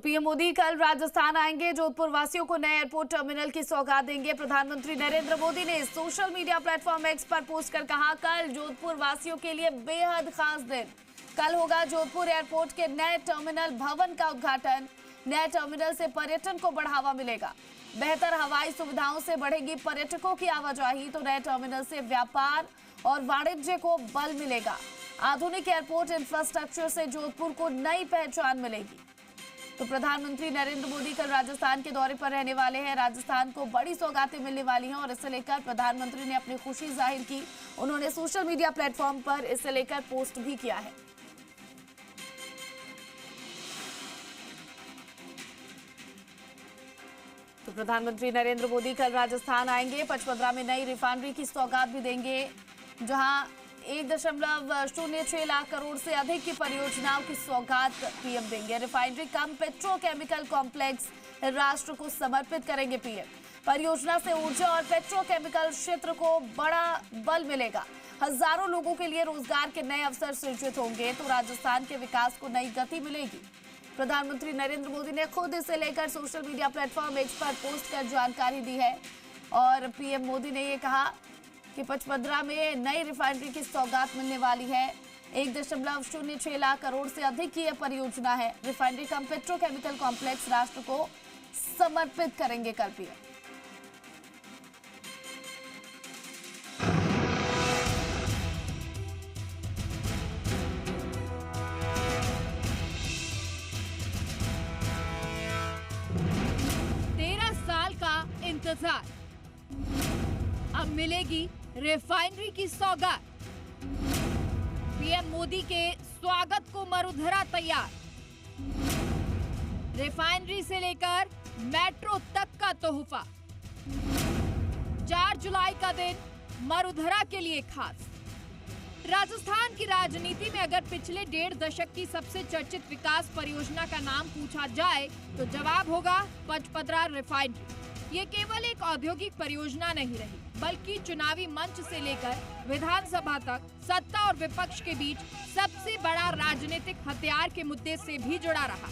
PM Modi कल राजस्थान आएंगे। जोधपुर वासियों को नए एयरपोर्ट टर्मिनल की सौगात देंगे। प्रधानमंत्री नरेंद्र मोदी ने सोशल मीडिया प्लेटफॉर्म एक्स पर पोस्ट कर कहा, कल जोधपुर वासियों के लिए बेहद खास दिन। कल होगा जोधपुर एयरपोर्ट के नए टर्मिनल भवन का उद्घाटन। नए टर्मिनल से पर्यटन को बढ़ावा मिलेगा। बेहतर हवाई सुविधाओं से बढ़ेगी पर्यटकों की आवाजाही, तो नए टर्मिनल से व्यापार और वाणिज्य को बल मिलेगा। आधुनिक एयरपोर्ट इंफ्रास्ट्रक्चर से जोधपुर को नई पहचान मिलेगी। तो प्रधानमंत्री नरेंद्र मोदी कल राजस्थान के दौरे पर रहने वाले हैं। राजस्थान को बड़ी सौगातें मिलने वाली हैं और इसे लेकर प्रधानमंत्री ने अपनी खुशी जाहिर की। उन्होंने सोशल मीडिया प्लेटफॉर्म पर इसे लेकर पोस्ट भी किया है। तो प्रधानमंत्री नरेंद्र मोदी कल राजस्थान आएंगे। पचपदरा में नई रिफाइनरी की सौगात भी देंगे, जहां 1.06 लाख करोड़ से अधिक की परियोजनाओं की सौगात पीएम देंगे। रिफाइनरी कम पेट्रोकेमिकल कॉम्प्लेक्स राष्ट्र को समर्पित करेंगे पीएम। परियोजना से ऊर्जा और पेट्रोकेमिकल क्षेत्र को बड़ा बल मिलेगा। हजारों लोगों के लिए रोजगार के नए अवसर सृजित होंगे, तो राजस्थान के विकास को नई गति मिलेगी। प्रधानमंत्री नरेंद्र मोदी ने खुद इसे लेकर सोशल मीडिया प्लेटफॉर्म एक्स पर पोस्ट कर जानकारी दी है और पीएम मोदी ने ये कहा कि पचपदरा में नई रिफाइनरी की सौगात मिलने वाली है। 1.06 लाख करोड़ से अधिक की यह परियोजना है। रिफाइनरी कम पेट्रोकेमिकल कॉम्प्लेक्स राष्ट्र को समर्पित करेंगे कल पीएम। इंतजार, अब मिलेगी रिफाइनरी की सौगात। पीएम मोदी के स्वागत को मरुधरा तैयार। रिफाइनरी से लेकर मेट्रो तक का तोहफा। 4 जुलाई का दिन मरुधरा के लिए खास। राजस्थान की राजनीति में अगर पिछले 1.5 दशक की सबसे चर्चित विकास परियोजना का नाम पूछा जाए तो जवाब होगा पचपदरा रिफाइनरी। ये केवल एक औद्योगिक परियोजना नहीं रही, बल्कि चुनावी मंच से लेकर विधानसभा तक सत्ता और विपक्ष के बीच सबसे बड़ा राजनीतिक हथियार के मुद्दे से भी जुड़ा रहा।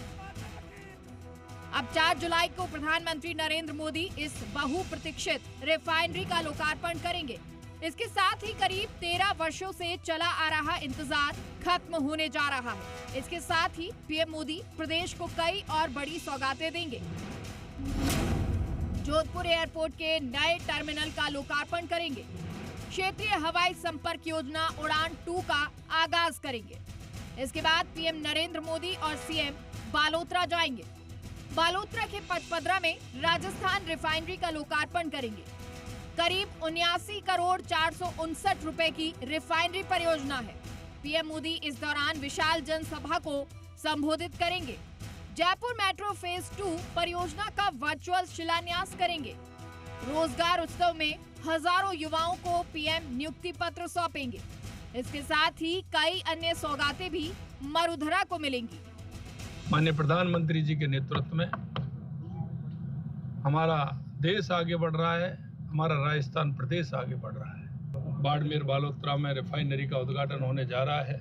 अब 4 जुलाई को प्रधानमंत्री नरेंद्र मोदी इस बहुप्रतीक्षित रिफाइनरी का लोकार्पण करेंगे। इसके साथ ही करीब 13 वर्षों से चला आ रहा इंतजार खत्म होने जा रहा है। इसके साथ ही पीएम मोदी प्रदेश को कई और बड़ी सौगातें देंगे। जोधपुर एयरपोर्ट के नए टर्मिनल का लोकार्पण करेंगे। क्षेत्रीय हवाई संपर्क योजना उड़ान 2 का आगाज करेंगे। इसके बाद पीएम नरेंद्र मोदी और सीएम बालोतरा जाएंगे। बालोतरा के पचपदरा में राजस्थान रिफाइनरी का लोकार्पण करेंगे। करीब 79 करोड़ 459 रुपए की रिफाइनरी परियोजना है। पीएम मोदी इस दौरान विशाल जनसभा को संबोधित करेंगे। जयपुर मेट्रो फेज 2 परियोजना का वर्चुअल शिलान्यास करेंगे। रोजगार उत्सव में हजारों युवाओं को पीएम नियुक्ति पत्र सौंपेंगे। इसके साथ ही कई अन्य सौगातें भी मरुधरा को मिलेंगी। माननीय प्रधानमंत्री जी के नेतृत्व में हमारा देश आगे बढ़ रहा है, हमारा राजस्थान प्रदेश आगे बढ़ रहा है। बाड़मेर बालोतरा में रिफाइनरी का उद्घाटन होने जा रहा है,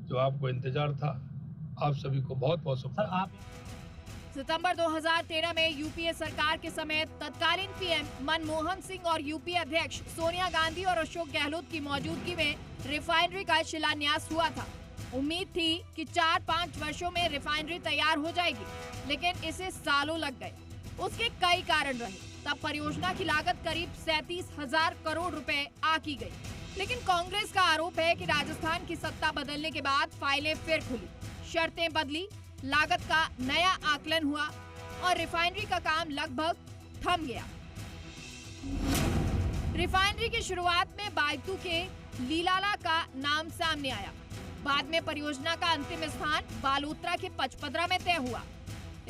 जो आपको इंतजार था। आप सभी को बहुत बहुत शुभकामनाएं। सितंबर 2013 में यूपीए सरकार के समय तत्कालीन पीएम मनमोहन सिंह और यूपीए अध्यक्ष सोनिया गांधी और अशोक गहलोत की मौजूदगी में रिफाइनरी का शिलान्यास हुआ था। उम्मीद थी कि 4-5 वर्षों में रिफाइनरी तैयार हो जाएगी, लेकिन इसे सालों लग गए। उसके कई कारण रहे। तब परियोजना की लागत करीब 37,000 करोड़ रुपए आकी गई। लेकिन कांग्रेस का आरोप है कि राजस्थान की सत्ता बदलने के बाद फाइलें फिर खुली, शर्तें बदली, लागत का नया आकलन हुआ और रिफाइनरी का काम लगभग थम गया। रिफाइनरी की शुरुआत में बायतू के लीलाला का नाम सामने आया। बाद में परियोजना का अंतिम स्थान बालोतरा के पचपदरा में तय हुआ।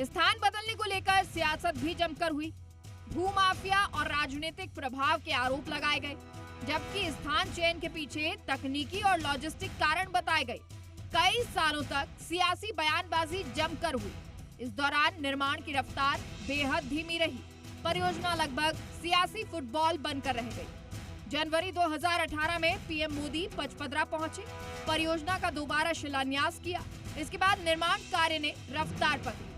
स्थान बदलने को लेकर सियासत भी जमकर हुई। भूमाफिया और राजनीतिक प्रभाव के आरोप लगाए गए, जबकि स्थान चयन के पीछे तकनीकी और लॉजिस्टिक कारण बताए गए। कई सालों तक सियासी बयानबाजी जमकर हुई। इस दौरान निर्माण की रफ्तार बेहद धीमी रही। परियोजना लगभग सियासी फुटबॉल बनकर रह गई। जनवरी 2018 में पीएम मोदी पचपदरा पहुंचे, परियोजना का दोबारा शिलान्यास किया। इसके बाद निर्माण कार्य ने रफ्तार पकड़ी।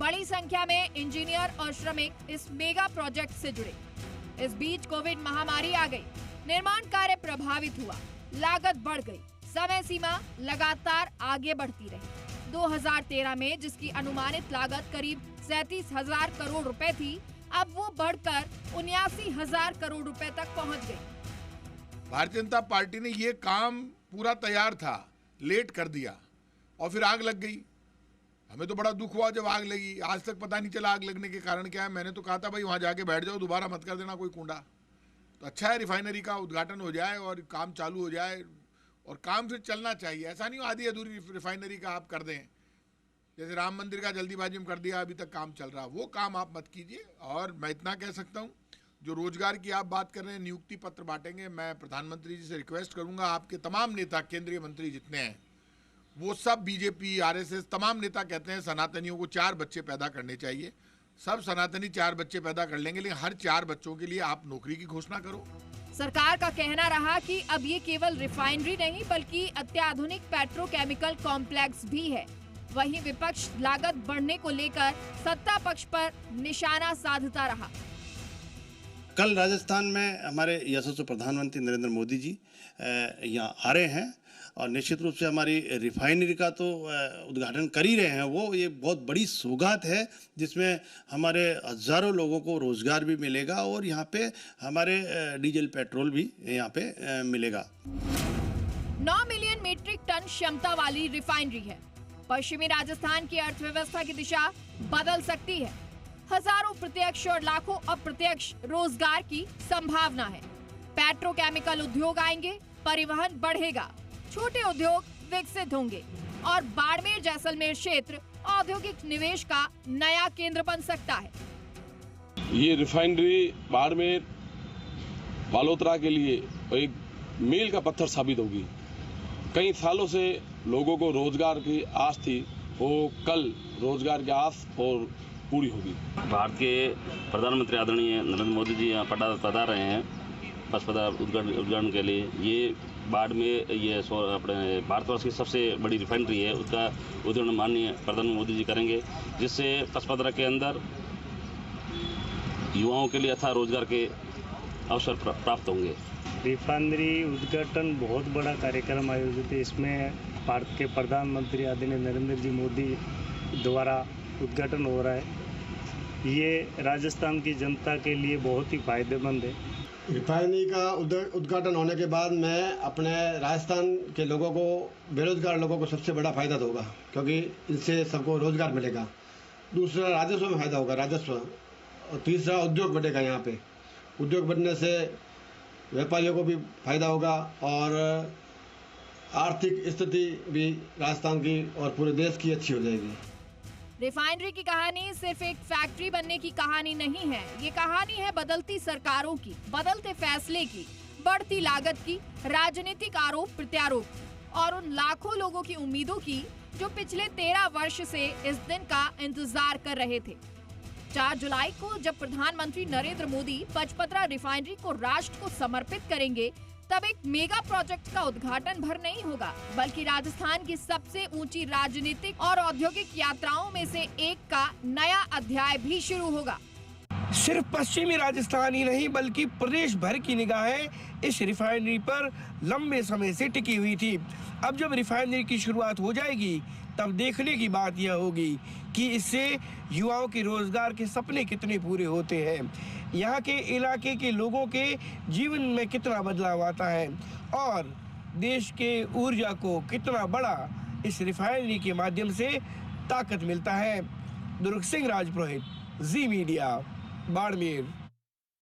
बड़ी संख्या में इंजीनियर और श्रमिक इस मेगा प्रोजेक्ट से जुड़े। इस बीच कोविड महामारी आ गई, निर्माण कार्य प्रभावित हुआ, लागत बढ़ गई, समय सीमा लगातार आगे बढ़ती रही। 2013 में जिसकी अनुमानित लागत करीब 37,000 करोड़ रुपए थी, अब वो बढ़कर 79,000 करोड़ रुपए तक पहुंच गई। भारतीय जनता पार्टी ने ये काम पूरा तैयार था, लेट कर दिया और फिर आग लग गई। हमें तो बड़ा दुख हुआ जब आग लगी। आज तक पता नहीं चला आग लगने के कारण क्या है। मैंने तो कहा था भाई वहां जाके बैठ जाओ, दोबारा मत कर देना कोई कुंडा। तो अच्छा है रिफाइनरी का उद्घाटन हो जाए और काम चालू हो जाए और काम फिर चलना चाहिए। ऐसा नहीं आधी अधूरी रिफाइनरी का आप कर दें, जैसे राम मंदिर का जल्दीबाजी में कर दिया, अभी तक काम चल रहा, वो काम आप मत कीजिए। और मैं इतना कह सकता हूँ, जो रोजगार की आप बात कर रहे हैं, नियुक्ति पत्र बांटेंगे, मैं प्रधानमंत्री जी से रिक्वेस्ट करूंगा, आपके तमाम नेता, केंद्रीय मंत्री जितने हैं, वो सब बीजेपी, आरएसएस, तमाम नेता कहते हैं सनातनियों को 4 बच्चे पैदा करने चाहिए। सब सनातनी 4 बच्चे पैदा कर लेंगे, लेकिन हर 4 बच्चों के लिए आप नौकरी की घोषणा करो। सरकार का कहना रहा कि अब ये केवल रिफाइनरी नहीं बल्कि अत्याधुनिक पेट्रोकेमिकल कॉम्प्लेक्स भी है। वहीं विपक्ष लागत बढ़ने को लेकर सत्ता पक्ष पर निशाना साधता रहा। कल राजस्थान में हमारे यशस्वी प्रधानमंत्री नरेंद्र मोदी जी यहाँ आ रहे हैं और निश्चित रूप से हमारी रिफाइनरी का तो उद्घाटन कर ही रहे हैं। वो ये बहुत बड़ी सौगात है जिसमें हमारे हजारों लोगों को रोजगार भी मिलेगा और यहाँ पे हमारे डीजल पेट्रोल भी यहाँ पे मिलेगा। 9 मिलियन मीट्रिक टन क्षमता वाली रिफाइनरी है। पश्चिमी राजस्थान की अर्थव्यवस्था की दिशा बदल सकती है। हजारों प्रत्यक्ष और लाखों अप्रत्यक्ष रोजगार की संभावना है। पेट्रोकेमिकल उद्योग आएंगे, परिवहन बढ़ेगा, छोटे उद्योग विकसित होंगे और बाड़मेर जैसलमेर क्षेत्र औद्योगिक निवेश का नया केंद्र बन सकता है। ये रिफाइनरी बाड़मेर बालोतरा के लिए एक मील का पत्थर साबित होगी। कई सालों से लोगों को रोजगार की आस थी, वो कल रोजगार की आस और पूरी होगी। भारत के प्रधानमंत्री आदरणीय नरेंद्र मोदी जी यहाँ पधार रहे हैं अस्पताल उद्घाटन के लिए। ये बाड़मेर ये अपने भारतवर्ष की सबसे बड़ी रिफाइनरी है, उसका उद्घाटन माननीय प्रधानमंत्री मोदी जी करेंगे, जिससे पचपदरा के अंदर युवाओं के लिए अथाह रोजगार के अवसर प्राप्त होंगे। रिफाइनरी उद्घाटन बहुत बड़ा कार्यक्रम आयोजित है। इसमें भारत के प्रधानमंत्री आदरणीय नरेंद्र जी मोदी द्वारा उद्घाटन हो रहा है। ये राजस्थान की जनता के लिए बहुत ही फायदेमंद है। रिफाइनरी का उद्घाटन होने के बाद मैं अपने राजस्थान के लोगों को, बेरोजगार लोगों को सबसे बड़ा फायदा होगा, क्योंकि इससे सबको रोजगार मिलेगा। दूसरा, राजस्व में फायदा होगा, राजस्व। और तीसरा, उद्योग बढ़ेगा। यहाँ पे उद्योग बढ़ने से व्यापारियों को भी फायदा होगा और आर्थिक स्थिति भी राजस्थान की और पूरे देश की अच्छी हो जाएगी। रिफाइनरी की कहानी सिर्फ एक फैक्ट्री बनने की कहानी नहीं है। ये कहानी है बदलती सरकारों की, बदलते फैसले की, बढ़ती लागत की, राजनीतिक आरोप प्रत्यारोप और उन लाखों लोगों की उम्मीदों की जो पिछले 13 वर्ष से इस दिन का इंतजार कर रहे थे। 4 जुलाई को जब प्रधानमंत्री नरेंद्र मोदी पचपदरा रिफाइनरी को राष्ट्र को समर्पित करेंगे, तब एक मेगा प्रोजेक्ट का उद्घाटन भर नहीं होगा, बल्कि राजस्थान की सबसे ऊंची राजनीतिक और औद्योगिक यात्राओं में से एक का नया अध्याय भी शुरू होगा। सिर्फ पश्चिमी राजस्थान ही नहीं बल्कि प्रदेश भर की निगाहें इस रिफाइनरी पर लंबे समय से टिकी हुई थी। अब जब रिफाइनरी की शुरुआत हो जाएगी, तब देखने की बात यह होगी कि इससे युवाओं के रोजगार के सपने कितने पूरे होते हैं, यहाँ के इलाके के लोगों के जीवन में कितना बदलाव आता है और देश के ऊर्जा को कितना बड़ा इस रिफाइनरी के माध्यम से ताकत मिलता है। दुर्ग सिंह राजपुरोहित, जी मीडिया, बाड़मेर।